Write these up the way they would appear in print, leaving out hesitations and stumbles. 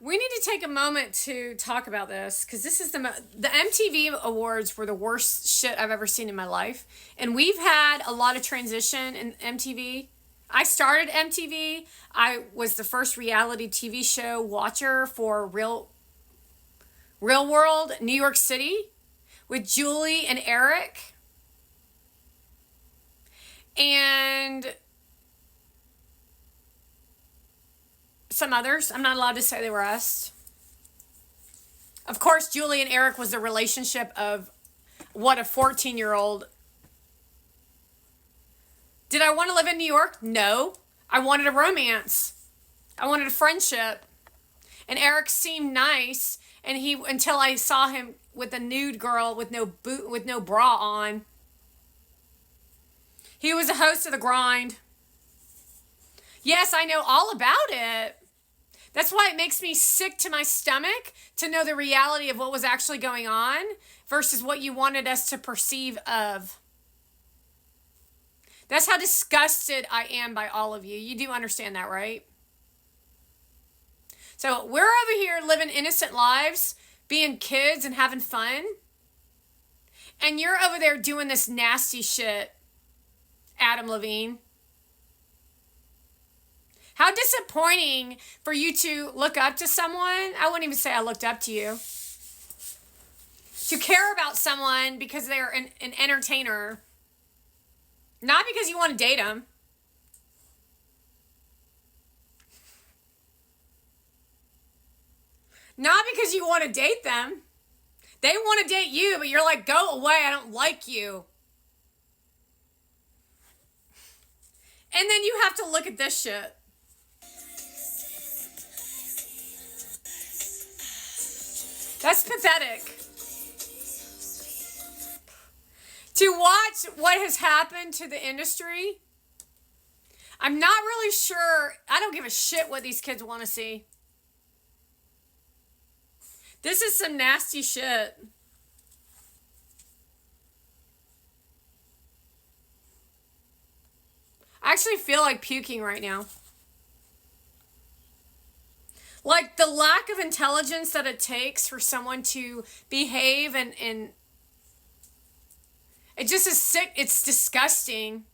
We need to take a moment to talk about this because this is the MTV awards were the worst shit I've ever seen in my life, and we've had a lot of transition in MTV. I started MTV. I was the first reality TV show watcher for Real World New York City with Julie and Eric, and some others. I'm not allowed to say they were us. Of course, Julie and Eric was the relationship of what a 14-year-old. Did I want to live in New York? No. I wanted a romance. I wanted a friendship. And Eric seemed nice, and until I saw him with a nude girl with no bra on. He was a host of The Grind. Yes, I know all about it. That's why it makes me sick to my stomach to know the reality of what was actually going on versus what you wanted us to perceive of. That's how disgusted I am by all of you. You do understand that, right? So we're over here living innocent lives, being kids and having fun. And you're over there doing this nasty shit, Adam Levine. How disappointing for you to look up to someone. I wouldn't even say I looked up to you. To care about someone because they're an entertainer. Not because you want to date them. Not because you want to date them. They want to date you, but you're like, go away, I don't like you. And then you have to look at this shit. That's pathetic. To watch what has happened to the industry, I'm not really sure. I don't give a shit what these kids want to see. This is some nasty shit. I actually feel like puking right now. Like the lack of intelligence that it takes for someone to behave and it just is sick. It's disgusting.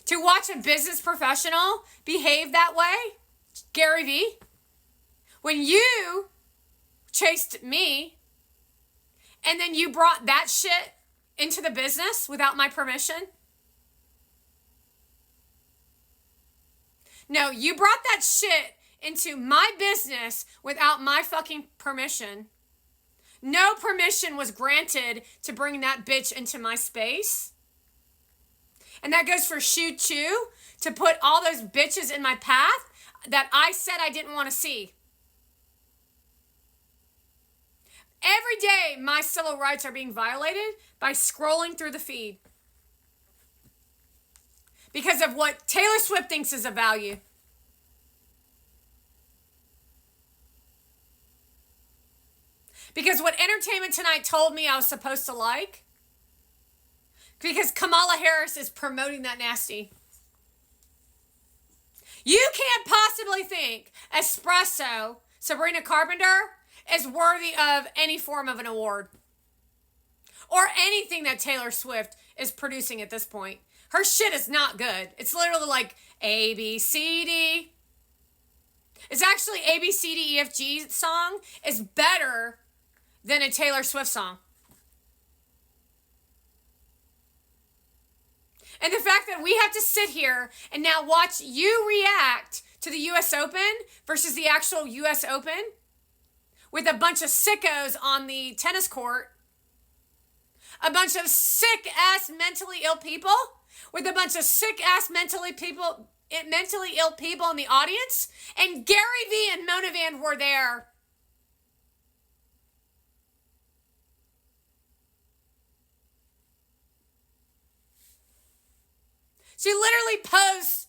To watch a business professional behave that way, Gary Vee, when you chased me and then you brought that shit into the business without my permission. No, you brought that shit into my business without my fucking permission. No permission was granted to bring that bitch into my space. And that goes for Shu Chu, to put all those bitches in my path that I said I didn't want to see. Every day, my civil rights are being violated by scrolling through the feed. Because of what Taylor Swift thinks is of value. Because what Entertainment Tonight told me I was supposed to like. Because Kamala Harris is promoting that nasty. You can't possibly think Espresso, Sabrina Carpenter, is worthy of any form of an award. Or anything that Taylor Swift is producing at this point. Her shit is not good. It's literally like A, B, C, D. It's actually A, B, C, D, E, F, G song is better than a Taylor Swift song. And the fact that we have to sit here and now watch you react to the US Open versus the actual US Open with a bunch of sickos on the tennis court, a bunch of sick-ass mentally ill people with a bunch of sick-ass mentally ill people in the audience, and Gary Vee and Mona Van were there. She literally posts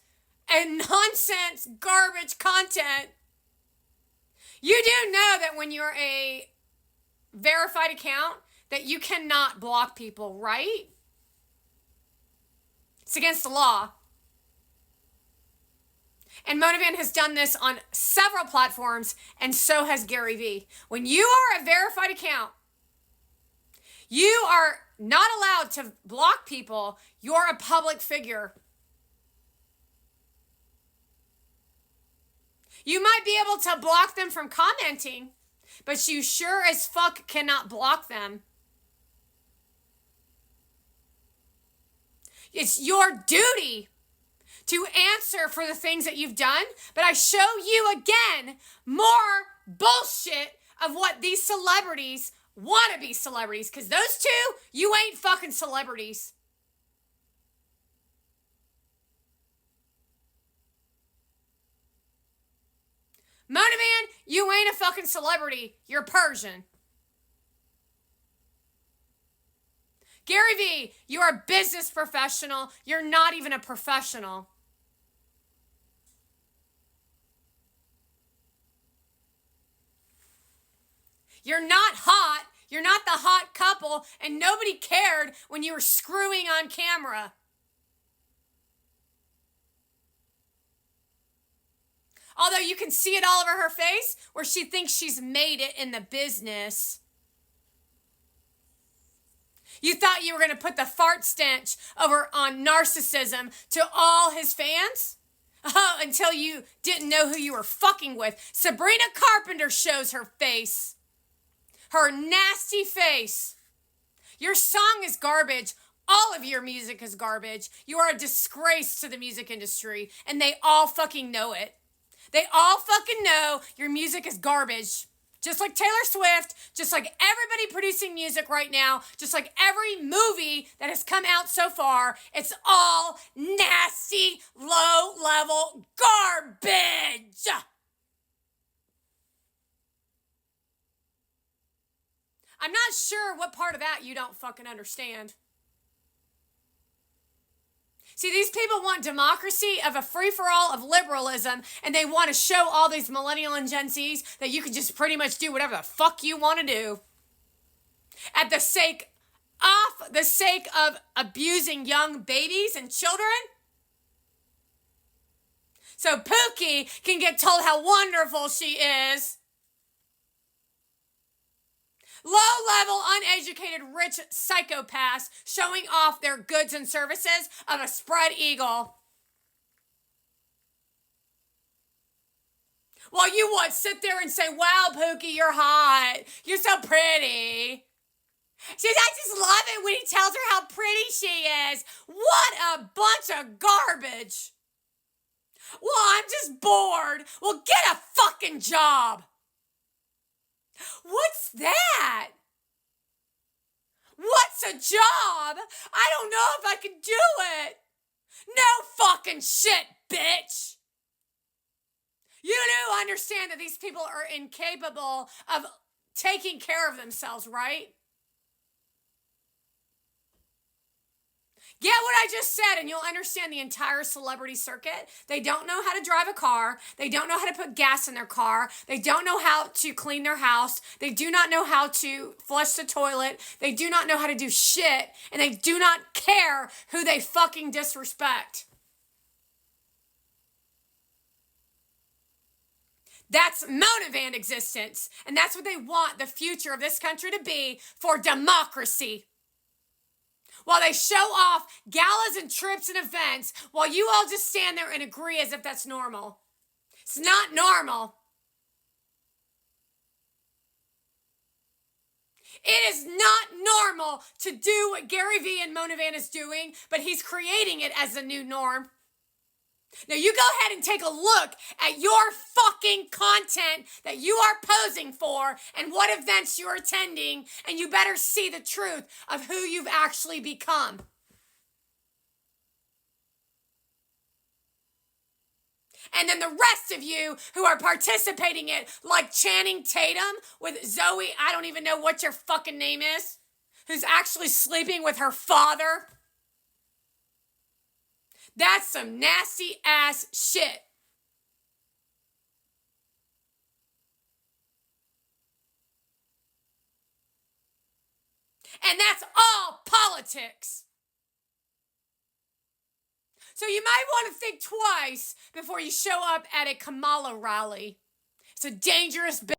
a nonsense, garbage content. You do know that when you're a verified account, that you cannot block people, right? It's against the law. And Monovan has done this on several platforms, and so has Gary Vee. When you are a verified account, you are not allowed to block people. You're a public figure. You might be able to block them from commenting, but you sure as fuck cannot block them. It's your duty to answer for the things that you've done, but I show you again more bullshit of what these celebrities want to be celebrities, because those two, you ain't fucking celebrities. Monovan, you ain't a fucking celebrity. You're Persian. Gary Vee, you're a business professional. You're not even a professional. You're not hot. You're not the hot couple, and nobody cared when you were screwing on camera. Although you can see it all over her face, where she thinks she's made it in the business. You thought you were going to put the fart stench over on narcissism to all his fans? Oh, until you didn't know who you were fucking with. Sabrina Carpenter shows her face. Her nasty face. Your song is garbage. All of your music is garbage. You are a disgrace to the music industry, and they all fucking know it. They all fucking know your music is garbage. Just like Taylor Swift, just like everybody producing music right now, just like every movie that has come out so far, it's all nasty, low-level garbage. I'm not sure what part of that you don't fucking understand. See, these people want democracy of a free-for-all of liberalism, and they want to show all these millennial and Gen Zs that you can just pretty much do whatever the fuck you want to do. At the sake of abusing young babies and children. So Pookie can get told how wonderful she is. Low-level, uneducated, rich psychopaths showing off their goods and services of a spread eagle. While you would sit there and say, wow, Pookie, you're hot. You're so pretty. I just love it when he tells her how pretty she is. What a bunch of garbage. Well, I'm just bored. Well, get a fucking job. What's that? What's a job? I don't know if I can do it. No fucking shit, bitch. You do understand that these people are incapable of taking care of themselves, right? Get what I just said and you'll understand the entire celebrity circuit. They don't know how to drive a car. They don't know how to put gas in their car. They don't know how to clean their house. They do not know how to flush the toilet. They do not know how to do shit. And they do not care who they fucking disrespect. That's Monovan existence. And that's what they want the future of this country to be for democracy. While they show off galas and trips and events, while you all just stand there and agree as if that's normal. It's not normal. It is not normal to do what Gary Vee and Monovan is doing, but he's creating it as a new norm. Now you go ahead and take a look at your fucking content that you are posing for and what events you're attending, and you better see the truth of who you've actually become. And then the rest of you who are participating in it, like Channing Tatum with Zoe, I don't even know what your fucking name is, who's actually sleeping with her father. That's some nasty ass shit. And that's all politics. So you might want to think twice before you show up at a Kamala rally. It's a dangerous